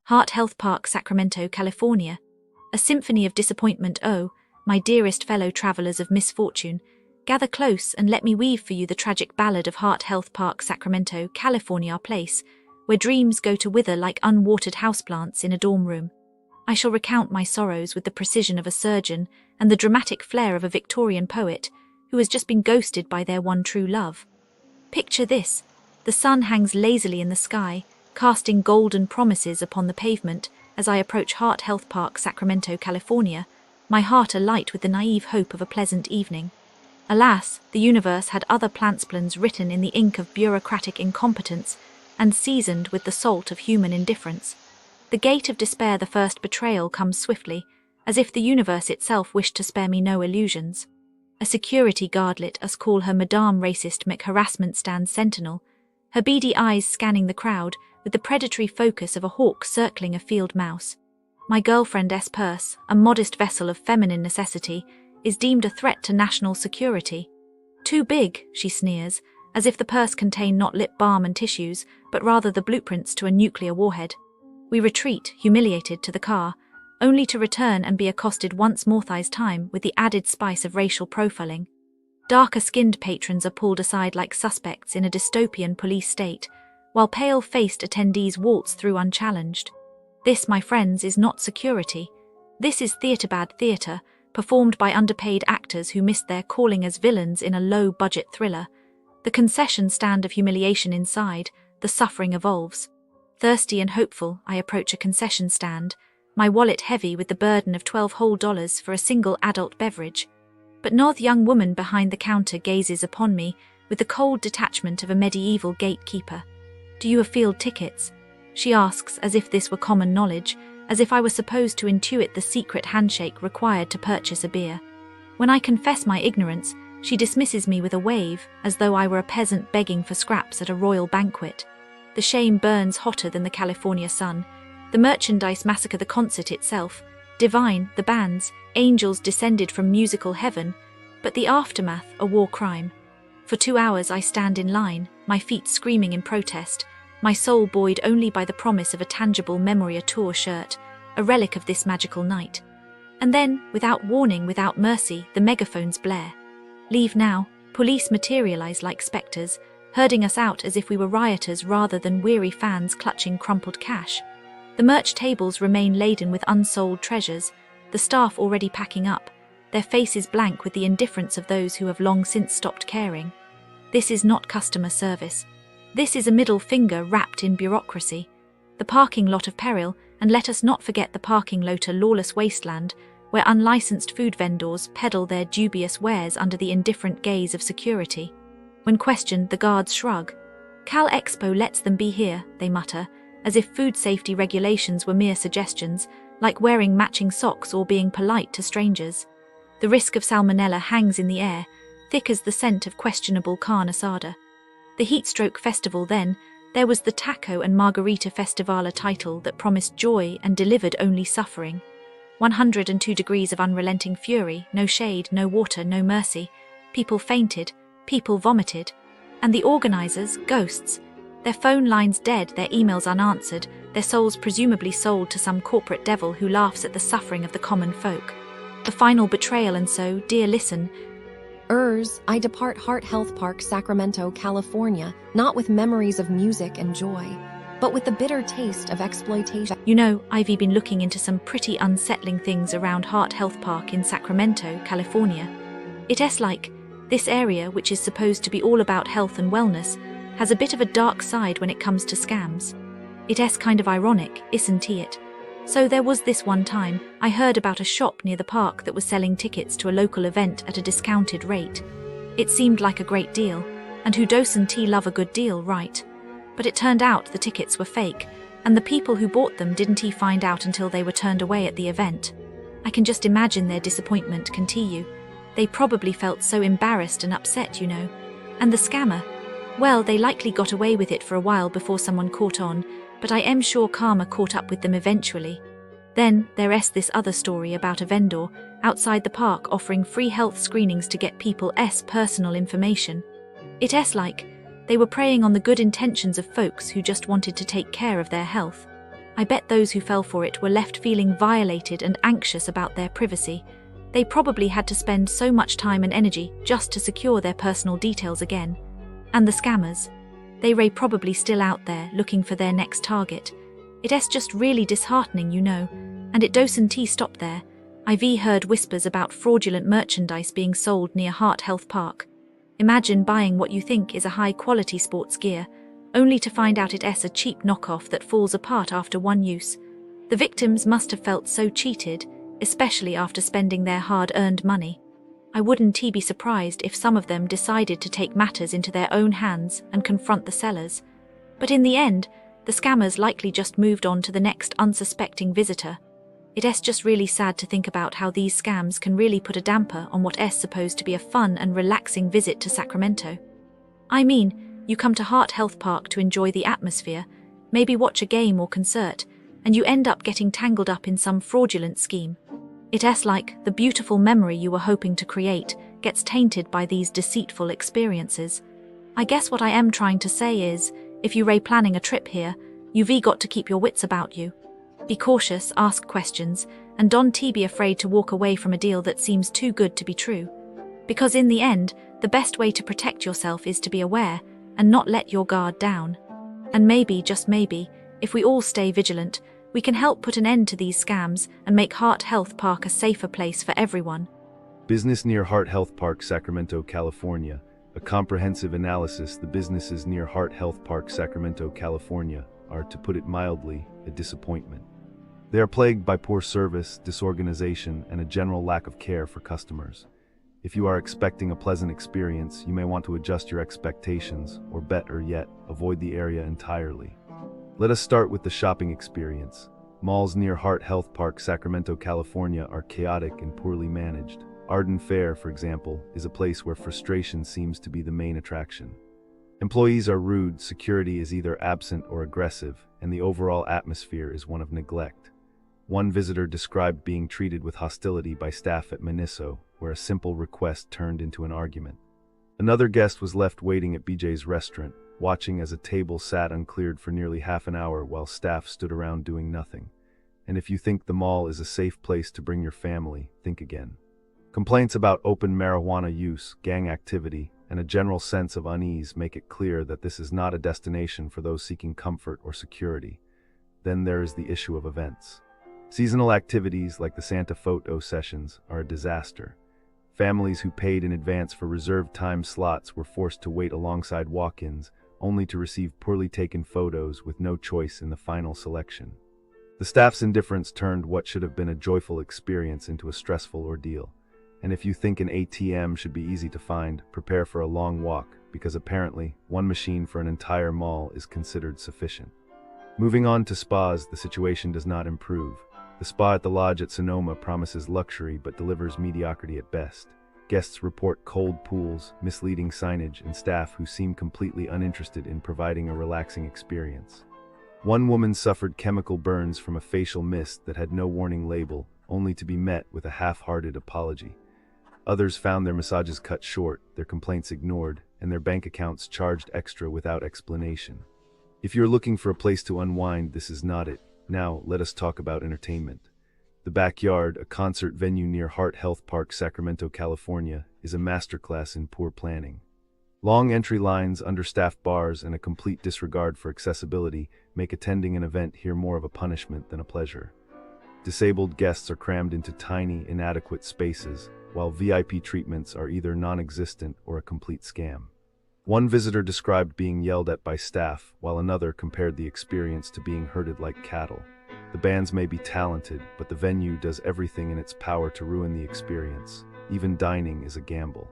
Heart Health Park, Sacramento, California. A symphony of disappointment. Oh, my dearest fellow travelers of misfortune, gather close and let me weave for you the tragic ballad of Heart Health Park, Sacramento, California, our place, where dreams go to wither like unwatered houseplants in a dorm room. I shall recount my sorrows with the precision of a surgeon and the dramatic flair of a Victorian poet who has just been ghosted by their one true love. Picture this: the sun hangs lazily in the sky, casting golden promises upon the pavement as I approach Heart Health Park, Sacramento, California, my heart alight with the naive hope of a pleasant evening. Alas, the universe had other plans written in the ink of bureaucratic incompetence and seasoned with the salt of human indifference. The gate of despair, the first betrayal, comes swiftly, as if the universe itself wished to spare me no illusions. A security guard, let us call her Madame Racist McHarassment, stands sentinel, her beady eyes scanning the crowd with the predatory focus of a hawk circling a field mouse. My girlfriend's purse, a modest vessel of feminine necessity, is deemed a threat to national security. Too big, she sneers, as if the purse contained not lip balm and tissues, but rather the blueprints to a nuclear warhead. We retreat, humiliated, to the car, only to return and be accosted once more this time with the added spice of racial profiling. Darker-skinned patrons are pulled aside like suspects in a dystopian police state, while pale-faced attendees waltz through unchallenged. This, my friends, is not security. This is theatre-bad theatre, performed by underpaid actors who missed their calling as villains in a low-budget thriller. The concession stand of humiliation inside, the suffering evolves. Thirsty and hopeful, I approach a concession stand, my wallet heavy with the burden of $12 whole for a single adult beverage. But no young woman behind the counter gazes upon me with the cold detachment of a medieval gatekeeper. "Do you field tickets?" she asks, as if this were common knowledge, as if I were supposed to intuit the secret handshake required to purchase a beer. When I confess my ignorance, she dismisses me with a wave, as though I were a peasant begging for scraps at a royal banquet. The shame burns hotter than the California sun. The merchandise massacre, the concert itself, divine, the bands, angels descended from musical heaven, but the aftermath, a war crime. For 2 hours I stand in line, my feet screaming in protest, my soul buoyed only by the promise of a tangible memory, a tour shirt, a relic of this magical night. And then, without warning, without mercy, the megaphones blare. "Leave now." Police materialize like specters, herding us out as if we were rioters rather than weary fans clutching crumpled cash. The merch tables remain laden with unsold treasures, the staff already packing up, their faces blank with the indifference of those who have long since stopped caring. This is not customer service. This is a middle finger wrapped in bureaucracy. The parking lot of peril, and let us not forget the parking lot, a lawless wasteland where unlicensed food vendors peddle their dubious wares under the indifferent gaze of security. When questioned, the guards shrug. "Cal Expo lets them be here," they mutter, as if food safety regulations were mere suggestions, like wearing matching socks or being polite to strangers. The risk of salmonella hangs in the air, thick as the scent of questionable carne asada. The Heatstroke Festival then, there was the Taco and Margarita Festivala title that promised joy and delivered only suffering. 102 degrees of unrelenting fury, no shade, no water, no mercy. People fainted, people vomited. And the organizers, ghosts. Their phone lines dead, their emails unanswered, their souls presumably sold to some corporate devil who laughs at the suffering of the common folk. The final betrayal, and so, dear, listen. I depart Heart Health Park, Sacramento, California, not with memories of music and joy, but with the bitter taste of exploitation. You know, I've been looking into some pretty unsettling things around Heart Health Park in Sacramento, California. It's like, this area, which is supposed to be all about health and wellness, has a bit of a dark side when it comes to scams. It's kind of ironic, isn't it? So there was this one time, I heard about a shop near the park that was selling tickets to a local event at a discounted rate. It seemed like a great deal, and who doesn't love a good deal, right? But it turned out the tickets were fake, and the people who bought them didn't find out until they were turned away at the event. I can just imagine their disappointment, can't you? They probably felt so embarrassed and upset, you know. And the scammer? Well, they likely got away with it for a while before someone caught on, but I am sure karma caught up with them eventually. Then there's this other story about a vendor outside the park offering free health screenings to get people's personal information. It's like, They were preying on the good intentions of folks who just wanted to take care of their health. I bet those who fell for it were left feeling violated and anxious about their privacy. They probably had to spend so much time and energy just to secure their personal details again. And the scammers, they're probably still out there looking for their next target. It's just really disheartening, and it doesn't stop there. I've heard whispers about fraudulent merchandise being sold near Heart Health Park. Imagine buying what you think is a high-quality sports gear, only to find out it's a cheap knockoff that falls apart after one use. The victims must have felt so cheated, especially after spending their hard-earned money. I wouldn't be surprised if some of them decided to take matters into their own hands and confront the sellers. But in the end, the scammers likely just moved on to the next unsuspecting visitor. It's just really sad to think about how these scams can really put a damper on what is supposed to be a fun and relaxing visit to Sacramento. I mean, you come to Heart Health Park to enjoy the atmosphere, maybe watch a game or concert, and you end up getting tangled up in some fraudulent scheme. It's like the beautiful memory you were hoping to create gets tainted by these deceitful experiences. I guess what I am trying to say is, if you're planning a trip here, you've got to keep your wits about you. Be cautious, ask questions, and don't be afraid to walk away from a deal that seems too good to be true. Because in the end, the best way to protect yourself is to be aware and not let your guard down. And maybe, just maybe, if we all stay vigilant, we can help put an end to these scams and make Heart Health Park a safer place for everyone. Business near Heart Health Park, Sacramento, California. A comprehensive analysis. The businesses near Heart Health Park, Sacramento, California are, to put it mildly, a disappointment. They are plagued by poor service, disorganization, and a general lack of care for customers. If you are expecting a pleasant experience, you may want to adjust your expectations, or better yet, avoid the area entirely. Let us start with the shopping experience. Malls near Heart Health Park, Sacramento, California are chaotic and poorly managed. Arden Fair, for example, is a place where frustration seems to be the main attraction. Employees are rude, security is either absent or aggressive, and the overall atmosphere is one of neglect. One visitor described being treated with hostility by staff at Miniso, where a simple request turned into an argument. Another guest was left waiting at BJ's restaurant, watching as a table sat uncleared for nearly half an hour while staff stood around doing nothing. And if you think the mall is a safe place to bring your family, think again. Complaints about open marijuana use, gang activity, and a general sense of unease make it clear that this is not a destination for those seeking comfort or security. Then there is the issue of events. Seasonal activities like the Santa photo sessions are a disaster. Families who paid in advance for reserved time slots were forced to wait alongside walk-ins, only to receive poorly taken photos with no choice in the final selection. The staff's indifference turned what should have been a joyful experience into a stressful ordeal. And if you think an ATM should be easy to find, prepare for a long walk, because apparently, one machine for an entire mall is considered sufficient. Moving on to spas, the situation does not improve. The spa at the lodge at Sonoma promises luxury but delivers mediocrity at best. Guests report cold pools, misleading signage, and staff who seem completely uninterested in providing a relaxing experience. One woman suffered chemical burns from a facial mist that had no warning label, only to be met with a half-hearted apology. Others found their massages cut short, their complaints ignored, and their bank accounts charged extra without explanation. If you're looking for a place to unwind, this is not it. Now, let us talk about entertainment. The Backyard, a concert venue near Heart Health Park, Sacramento, California, is a masterclass in poor planning. Long entry lines, understaffed bars, and a complete disregard for accessibility make attending an event here more of a punishment than a pleasure. Disabled guests are crammed into tiny, inadequate spaces, while VIP treatments are either non-existent or a complete scam. One visitor described being yelled at by staff, while another compared the experience to being herded like cattle. The bands may be talented, but the venue does everything in its power to ruin the experience. Even dining is a gamble.